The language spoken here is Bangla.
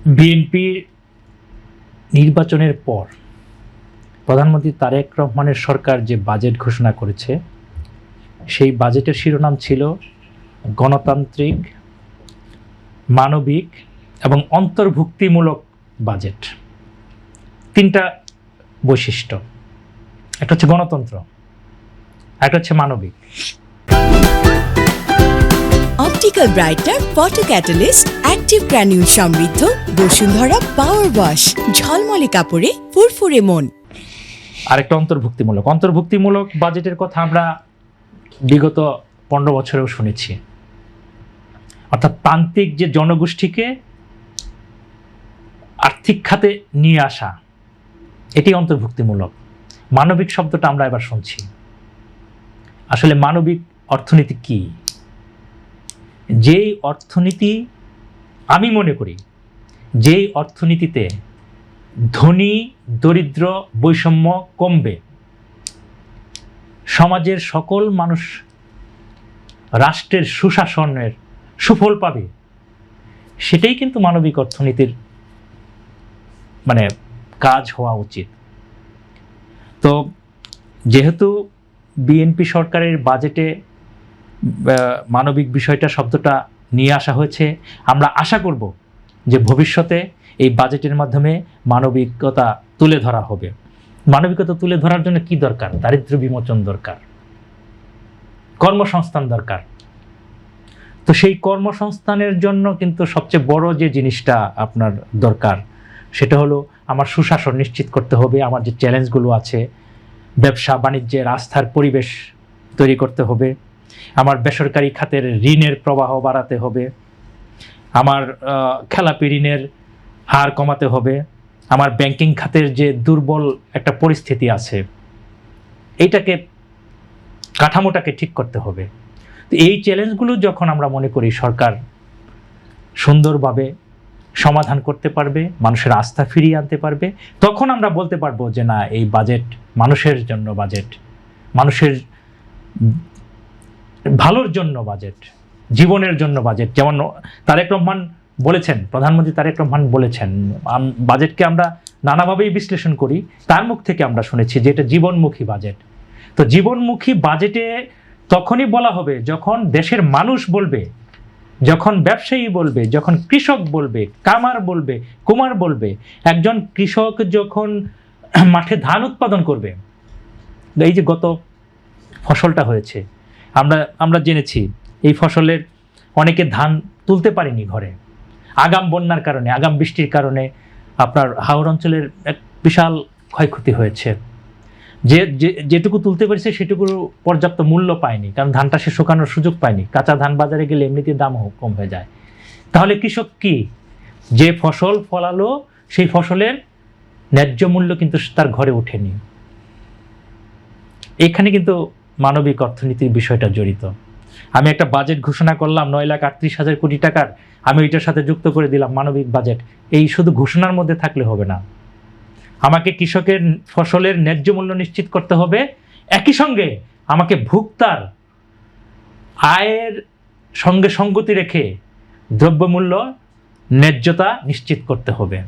বিএনপি নির্বাচনের পর প্রধানমন্ত্রী তারেক রহমানের সরকার যে বাজেট ঘোষণা করেছে সেই বাজেটের শিরোনাম ছিল গণতান্ত্রিক, মানবিক এবং অন্তর্ভুক্তিমূলক বাজেট। তিনটা বৈশিষ্ট্য, একটা হচ্ছে গণতন্ত্র, একটা হচ্ছে মানবিক। Optical brighter, photo catalyst, active granule সমৃদ্ধ বসুন্ধরা পাওয়ার ওয়াশ, ঝলমলে কাপড়ে ফুরফুরে মন। আরেকটা অন্তর্ভুক্তিমূলক বাজেটের কথা আমরা বিগত 15 বছরেও শুনেছি, অর্থাৎ প্রান্তিক যে জনগোষ্ঠীকে আর্থিক খাতে নিয়ে আসা, এটি অন্তর্ভুক্তিমূলক। মানবিক শব্দটা আমরা এবার শুনছি। আসলে মানবিক অর্থনীতি কি? যেই অর্থনীতি, আমি মনে করি যেই অর্থনীতিতে ধনী দরিদ্র বৈষম্য কমবে, সমাজের সকল মানুষ রাষ্ট্রের সুশাসনের সুফল পাবে, সেটাই কিন্তু মানবিক অর্থনীতির কাজ হওয়া উচিত। তো যেহেতু বিএনপি সরকারের বাজেটে মানবিক বিষয়টা শব্দটা নিয়ে আসা হয়েছে, আমরা আশা করব যে ভবিষ্যতে এই বাজেটের মাধ্যমে মানবিকতা তুলে ধরা হবে। মানবিকতা তুলে ধরার জন্য কি দরকার? দারিদ্র্য বিমোচন দরকার, কর্মসংস্থান দরকার। তো সেই কর্মসংস্থানের জন্য কিন্তু সবচেয়ে বড় যে জিনিসটা আপনার দরকার, সেটা হলো আমার সুশাসন নিশ্চিত করতে হবে। আমার যে চ্যালেঞ্জগুলো আছে, ব্যবসা বাণিজ্যের আস্থার পরিবেশ তৈরি করতে হবে, আমার বেসরকারি খাতের ঋণের প্রবাহ বাড়াতে হবে, আমার খেলাপি ঋণের হার কমাতে হবে, আমার ব্যাংকিং খাতের যে দুর্বল একটা পরিস্থিতি আছে এইটাকে, কাঠামোটাকে ঠিক করতে হবে। তো এই চ্যালেঞ্জগুলো যখন আমরা মনে করি সরকার সুন্দরভাবে সমাধান করতে পারবে, মানুষের আস্থা ফিরিয়ে আনতে পারবে, তখন আমরা বলতে পারবো যে না, এই বাজেট মানুষের জন্য বাজেট, মানুষের ভালোর জন্য বাজেট, জীবনের জন্য বাজেট। যেমন তারেক রহমান বলেছেন, প্রধানমন্ত্রী তারেক রহমান বলেছেন, বাজেটকে আমরা নানাভাবেই বিশ্লেষণ করি, তার মুখ থেকে আমরা শুনেছি যে এটা জীবনমুখী বাজেট। তো জীবনমুখী বাজেটে তখনই বলা হবে যখন দেশের মানুষ বলবে, যখন ব্যবসায়ী বলবে, যখন কৃষক বলবে, কামার বলবে, কুমার বলবে। একজন কৃষক যখন মাঠে ধান উৎপাদন করবে, এই যে গত ফসলটা হয়েছে, আমরা জেনেছি এই ফসলের অনেকে ধান তুলতে পারেনি ঘরে, আগাম বন্যার কারণে, আগাম বৃষ্টির কারণে আপনার হাওর অঞ্চলের এক বিশাল ক্ষয়ক্ষতি হয়েছে। যেটুকু তুলতে পেরেছে সেটুকুর পর্যাপ্ত মূল্য পায়নি, কারণ ধানটা সে শুকানোর সুযোগ পায়নি। কাঁচা ধান বাজারে গেলে এমনিতে দাম কম হয়ে যায়। তাহলে কৃষক কি, যে ফসল ফলালো সেই ফসলের ন্যায্য মূল্য কিন্তু তার ঘরে ওঠেনি। এখানে কিন্তু মানবিক অর্থনীতির বিষয়টা জড়িত। আমি একটা বাজেট ঘোষণা করলাম 9,38,000 কোটি টাকার, আমি ওইটার সাথে যুক্ত করে দিলাম মানবিক বাজেট। এই শুধু ঘোষণার মধ্যে থাকলে হবে না, আমাকে কৃষকের ফসলের ন্যায্য মূল্য নিশ্চিত করতে হবে, একই সঙ্গে আমাকে ভোক্তার আয়ের সঙ্গে সঙ্গতি রেখে দ্রব্যমূল্য ন্যায্যতা নিশ্চিত করতে হবে।